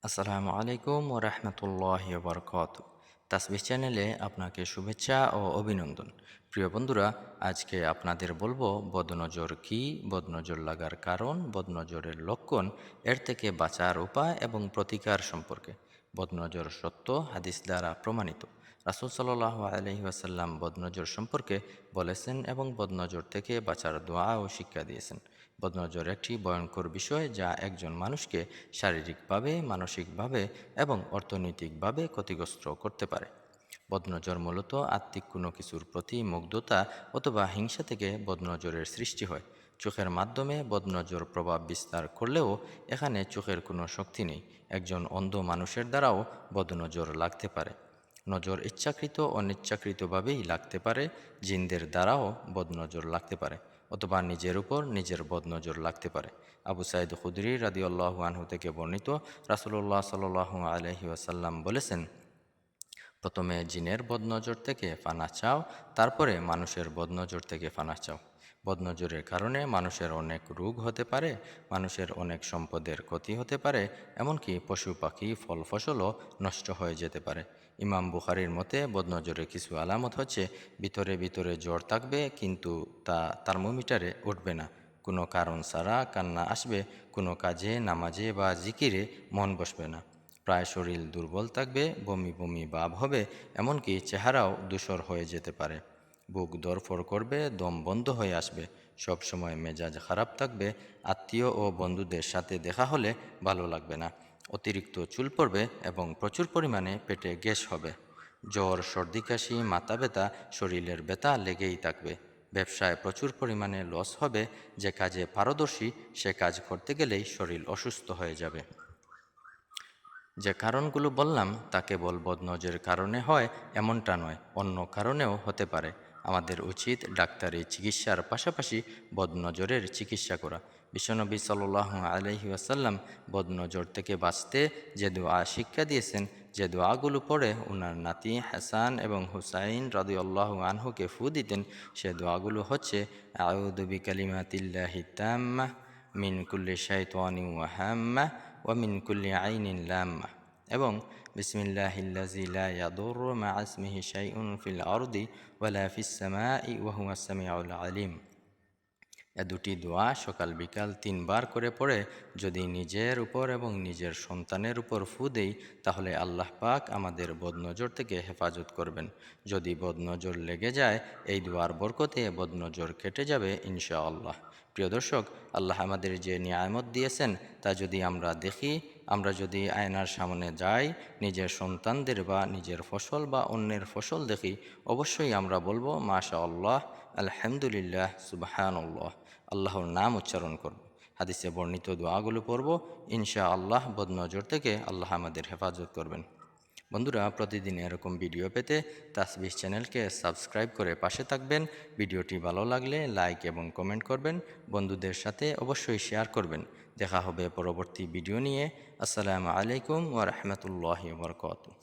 আসসালামু আলাইকুম ওয়া রাহমাতুল্লাহি ওয়া বারাকাতুহু। তাসবিহ চ্যানেলে আপনাকে শুভেচ্ছা ও অভিনন্দন। প্রিয় বন্ধুরা, আজকে আপনাদের বলবো বদনজর কি, বদনজর লাগার কারণ, বদনজরের লক্ষণ, এর থেকে বাঁচার উপায় এবং প্রতিকার সম্পর্কে। বদনজর সত্য, হাদিস দ্বারা প্রমাণিত। রাসূল সাল্লাল্লাহু আলাইহি ওয়াসাল্লাম বদনজর সম্পর্কে বলেছেন এবং বদনজর থেকে বাঁচার দোয়া ও শিক্ষা দিয়েছেন। বদনজর একটি ভয়ঙ্কর বিষয় যা একজন মানুষকে শারীরিকভাবে, মানসিকভাবে এবং অর্থনৈতিকভাবে ক্ষতিগ্রস্ত করতে পারে। বদনজর মূলত আত্মিক কোনো কিছুর প্রতি মুগ্ধতা অথবা হিংসা থেকে বদনজরের সৃষ্টি হয়। চোখের মাধ্যমে বদনজর প্রভাব বিস্তার করলেও এখানে চোখের কোনো শক্তি নেই। একজন অন্ধ মানুষের দ্বারাও বদনজর লাগতে পারে। নজর ইচ্ছাকৃত ও অনিচ্ছাকৃতভাবেই লাগতে পারে। জিনদের দ্বারাও বদনজর লাগতে পারে, অথবা নিজের উপর নিজের বদনজর লাগতে পারে। আবু সাইদ খুদরি রাদিয়াল্লাহু আনহু থেকে বর্ণিত, রাসূলুল্লাহ সাল্লাল্লাহু আলাইহি ওয়াসাল্লাম বলেছেন, প্রথমে জিনের বদনজর থেকে ফানা চাও, তারপরে মানুষের বদনজর থেকে ফানা চাও। বদনজরের কারণে মানুষের অনেক রোগ হতে পারে, মানুষের অনেক সম্পদের ক্ষতি হতে পারে, এমনকি পশু পাখি ফল ফসলও নষ্ট হয়ে যেতে পারে। ইমাম বুখারীর মতে বদনজরের কিছু আলামত হচ্ছে: ভিতরে ভিতরে জ্বর থাকবে কিন্তু তা থার্মোমিটারে উঠবে না, কোনো কারণ ছাড়া কান্না আসবে, কোনো কাজে নামাজে বা জিকিরে মন বসবে না, প্রায় শরীর দুর্বল থাকবে, বমি বমি ভাব হবে, এমনকি চেহারাও ধূসর হয়ে যেতে পারে, বুক ধড়ফড় করবে, দম বন্ধ হয়ে আসবে, সব সময় মেজাজ খারাপ থাকবে, আত্মীয় ও বন্ধুদের সাথে দেখা হলে ভালো লাগবে না, অতিরিক্ত চুল পড়বে এবং প্রচুর পরিমাণে পেটে গ্যাস হবে, জ্বর, সর্দি কাশি, মাথা ব্যথা, শরীরের ব্যথা লেগেই থাকবে, ব্যবসায় প্রচুর পরিমাণে লস হবে, যে কাজে পারদর্শী সে কাজ করতে গেলেই শরীর অসুস্থ হয়ে যাবে। যে কারণগুলো বললাম তা কেবল বদনজরের কারণে হয় এমনটা নয়, অন্য কারণেও হতে পারে। আমাদের উচিত ডাক্তারি চিকিৎসার পাশাপাশি বদনজরের চিকিৎসা করা। বিশ্বনবী সাল্লাল্লাহু আলাইহি ওয়াসাল্লাম বদনজর থেকে বাঁচতে যে দোয়া শিক্ষা দিয়েছেন, যে দোয়াগুলো পড়ে ওনার নাতি হাসান এবং হুসাইন রাদিয়াল্লাহু আনহুকে ফু দিতেন, সে দোয়াগুলো হচ্ছে: আউযু বিকালিমাতিল্লাহি তাম্মাহ মিন কুল্লি শাইতানিন ওয়া হাম্মাহ ওয়া মিন কুল্লি আইনিন লাম্মাহ, এবং বিসমিল্লাহিল্লাযী লা ইয়াদুররু মা ইসমিহি শাইউন ফিল আরদি ওয়ালা ফিস সামাই ওয়া হুয়াস সামিউল আলিম। এ দুটি দোয়া সকাল বিকাল 3 বার করে পড়ে যদি নিজের উপর এবং নিজের সন্তানের উপর ফু দেই, তাহলে আল্লাহ পাক আমাদের বদনজর থেকে হেফাজত করবেন। যদি বদনজর লেগে যায়, এই দোয়ার বরকতে বদনজর কেটে যাবে ইনশাআল্লাহ। প্রিয় দর্শক, আল্লাহ আমাদের যে নিয়ামত দিয়েছেন তা যদি আমরা দেখি, আমরা যদি আয়নার সামনে যাই, নিজের সন্তানদের বা নিজের ফসল বা অন্যের ফসল দেখি, অবশ্যই আমরা বলবো মাশা আল্লাহ, আলহামদুলিল্লাহ, সুবহানাল্লাহ, আল্লাহর নাম উচ্চারণ করব। হাদিসে বর্ণিত দোয়াগুলো পড়ব, ইনশা আল্লাহ বদনজর থেকে আল্লাহ আমাদের হেফাজত করবেন। বন্ধুরা, প্রতিদিন এরকম ভিডিও পেতে তাসবিহ চ্যানেলকে সাবস্ক্রাইব করে পাশে থাকবেন। ভিডিওটি ভালো লাগলে লাইক এবং কমেন্ট করবেন, বন্ধুদের সাথে অবশ্যই শেয়ার করবেন। দেখা হবে পরবর্তী ভিডিও নিয়ে। আসসালামু আলাইকুম ওয়া রাহমাতুল্লাহি ওয়া বারাকাতুহু।